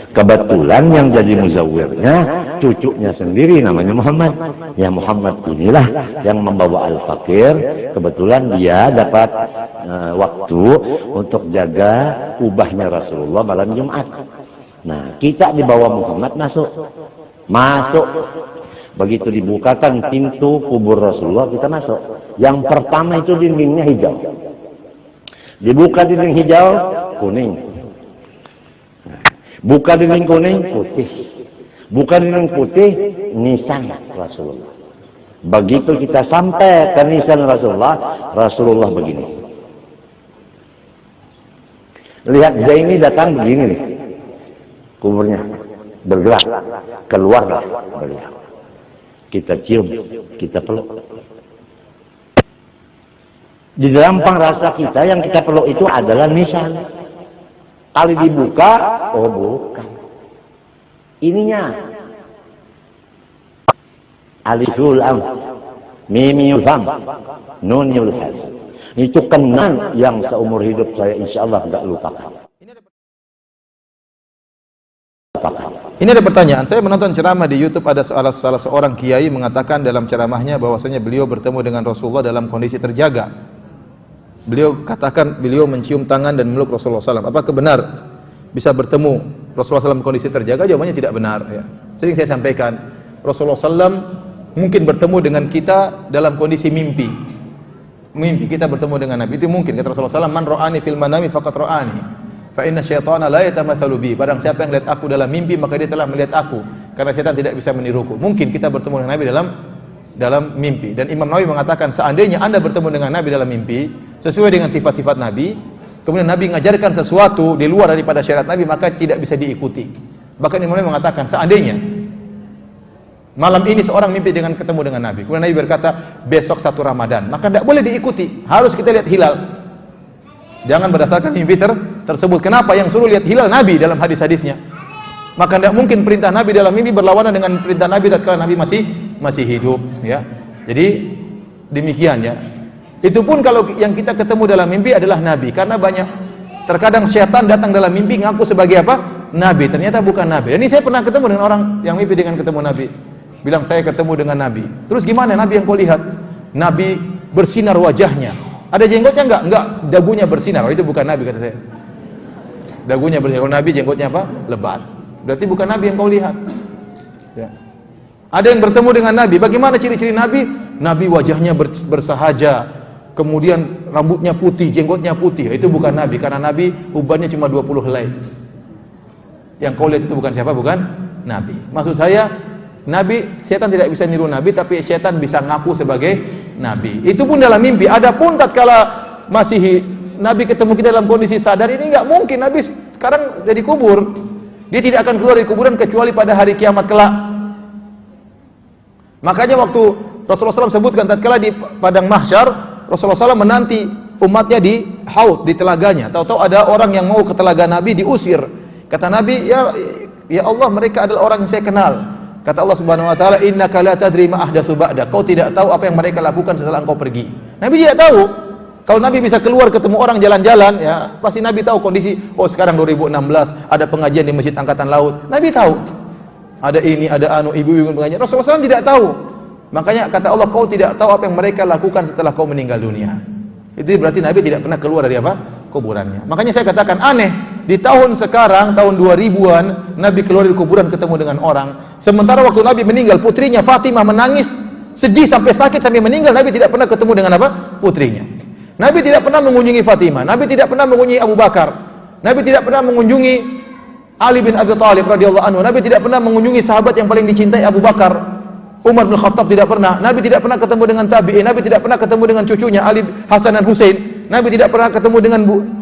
Kebetulan yang jadi muzawwirnya cucunya sendiri namanya Muhammad. Ya Muhammad inilah yang membawa Al-Fakir. Kebetulan dia dapat waktu untuk jaga kubahnya Rasulullah malam Jumat. Nah, kita di bawah Muhammad masuk. Begitu dibukakan pintu kubur Rasulullah, kita masuk. Yang pertama itu dindingnya hijau. Dibuka dinding hijau, kuning. Buka dinding kuning, putih. Buka dinding putih, nisan Rasulullah. Begitu kita sampai ke nisan Rasulullah begini. Lihat Zaini datang begini nih. Kuburnya bergerak, keluarlah beliau. Kita cium, kita peluk. Di dalam pangrasa kita yang kita peluk itu adalah nisan. Kali dibuka, oh bukan. Ininya. Aliful am, mimiyul fam, nunul hal. Itu kenang yang seumur hidup saya insya Allah tidak lupakan. Ini ada pertanyaan, saya menonton ceramah di YouTube, ada salah seorang kiai mengatakan dalam ceramahnya bahwasanya beliau bertemu dengan Rasulullah dalam kondisi terjaga. Beliau katakan beliau mencium tangan dan meluk Rasulullah SAW. Apakah benar bisa bertemu Rasulullah SAW dalam kondisi terjaga? Jawabannya tidak benar. Ya. Sering saya sampaikan, Rasulullah SAW mungkin bertemu dengan kita dalam kondisi mimpi. Mimpi kita bertemu dengan Nabi itu mungkin. Kata Rasulullah SAW, man ra'ani fil manami faqad ra'ani. Fa inna syaitana la yatamatsalu bi. Barang siapa yang lihat aku dalam mimpi maka dia telah melihat aku. Karena setan tidak bisa meniruku. Mungkin kita bertemu dengan Nabi dalam mimpi. Dan Imam Nawawi mengatakan seandainya Anda bertemu dengan Nabi dalam mimpi sesuai dengan sifat-sifat Nabi, kemudian Nabi mengajarkan sesuatu di luar daripada syariat Nabi, maka tidak bisa diikuti. Bahkan Imam Nawawi mengatakan seandainya malam ini seorang mimpi dengan ketemu dengan Nabi, kemudian Nabi berkata besok 1 Ramadan, maka tidak boleh diikuti. Harus kita lihat hilal. Jangan berdasarkan mimpi tersebut. Kenapa? Yang suruh lihat hilal Nabi dalam hadis-hadisnya. Maka tidak mungkin perintah Nabi dalam mimpi berlawanan dengan perintah Nabi tatkala Nabi masih hidup, ya. Jadi demikian ya. Itu pun kalau yang kita ketemu dalam mimpi adalah Nabi, karena banyak terkadang syaitan datang dalam mimpi ngaku sebagai apa? Nabi, ternyata bukan Nabi. Dan ini saya pernah ketemu dengan orang yang mimpi dengan ketemu Nabi. Bilang saya ketemu dengan Nabi. Terus gimana Nabi yang kau lihat? Nabi bersinar wajahnya. Ada jenggotnya enggak? Enggak, dagunya bersinar. Oh, itu bukan Nabi kata saya. Dagunya bersinar. Kalau Nabi jenggotnya apa? Lebat. Berarti bukan Nabi yang kau lihat. Ya. Ada yang bertemu dengan Nabi. Bagaimana ciri-ciri Nabi? Nabi wajahnya bersahaja. Kemudian rambutnya putih, jenggotnya putih. Itu bukan Nabi, karena Nabi ubannya cuma 20 helai. Yang kau lihat itu bukan siapa? Bukan Nabi. Maksud saya, Nabi, setan tidak bisa niru Nabi, tapi setan bisa ngaku sebagai Nabi. Itu pun dalam mimpi. Adapun tatkala masih Nabi ketemu kita dalam kondisi sadar, ini nggak mungkin. Nabi sekarang jadi kubur. Dia tidak akan keluar dari kuburan kecuali pada hari kiamat kelak. Makanya waktu Rasulullah SAW sebutkan tatkala di padang mahsyar, Rasulullah SAW menanti umatnya di haud, di telaganya. Tahu-tahu ada orang yang mau ke telaga Nabi, diusir. Kata Nabi, ya Allah, mereka adalah orang yang saya kenal. Kata Allah Subhanahu wa taala, innaka la tadri ma ahdatsu ba'da. Kau tidak tahu apa yang mereka lakukan setelah engkau pergi. Nabi tidak tahu. Kalau Nabi bisa keluar ketemu orang jalan-jalan, ya pasti Nabi tahu kondisi. Oh, sekarang 2016 ada pengajian di Masjid Angkatan Laut. Nabi tahu. Ada ini, ada ibu-ibu pengajian. Rasulullah SAW tidak tahu. Makanya kata Allah, kau tidak tahu apa yang mereka lakukan setelah kau meninggal dunia. Itu berarti Nabi tidak pernah keluar dari apa? Kuburannya. Makanya saya katakan aneh, di tahun sekarang, tahun 2000-an, Nabi keluar dari kuburan ketemu dengan orang. Sementara waktu Nabi meninggal, putrinya Fatimah menangis, sedih sampai sakit, sampai meninggal, Nabi tidak pernah ketemu dengan apa? Putrinya. Nabi tidak pernah mengunjungi Fatimah, Nabi tidak pernah mengunjungi Abu Bakar, Nabi tidak pernah mengunjungi Ali bin Abi Thalib radhiyallahu anhu, Nabi tidak pernah mengunjungi sahabat yang paling dicintai Abu Bakar, Umar bin Khattab tidak pernah, Nabi tidak pernah ketemu dengan tabi'in, Nabi tidak pernah ketemu dengan cucunya Ali Hasan dan Husain, Nabi tidak pernah ketemu dengan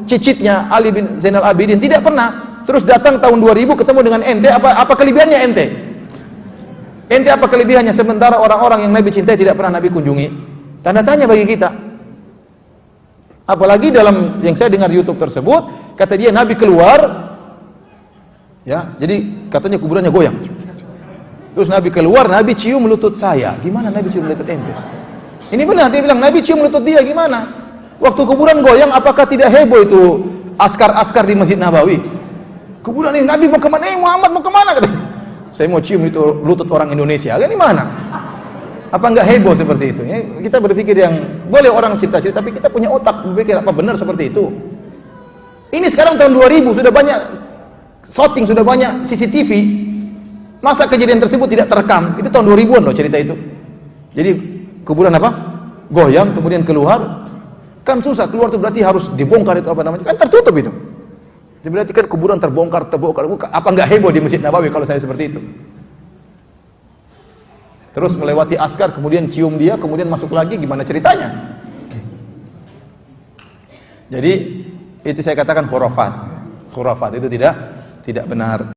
cicitnya Ali bin Zainal Abidin, tidak pernah. Terus datang tahun 2000 ketemu dengan ente, apa kelebihannya ente? Ente apa kelebihannya sementara orang-orang yang Nabi cintai tidak pernah Nabi kunjungi? Tanda tanya bagi kita. Apalagi dalam yang saya dengar YouTube tersebut, kata dia Nabi keluar, ya, jadi katanya kuburannya goyang. Terus Nabi keluar, Nabi cium lutut saya. Gimana Nabi cium lutut ente? Ini benar, dia bilang Nabi cium lutut dia, gimana? Waktu kuburan goyang, apakah tidak heboh itu askar-askar di Masjid Nabawi? kuburan ini, Nabi mau kemana? Muhammad mau kemana? Katanya. Saya mau cium itu lutut orang Indonesia. Kan ini mana? Apa enggak heboh seperti itu? Ya, kita berpikir yang boleh orang cerita-cerita, tapi kita punya otak berpikir apa benar seperti itu. Ini sekarang tahun 2000 sudah banyak shooting, sudah banyak CCTV. Masa kejadian tersebut tidak terekam? Itu tahun 2000-an loh cerita itu. Jadi kuburan apa? Goyang, kemudian keluar. Kan susah, keluar itu berarti harus dibongkar itu apa namanya? Kan tertutup itu. Jadi berarti kan kuburan terbongkar. Apa enggak heboh di Masjid Nabawi kalau saya seperti itu? Terus melewati askar, kemudian cium dia, kemudian masuk lagi, gimana ceritanya? Jadi itu saya katakan khurafat. Khurafat itu tidak benar.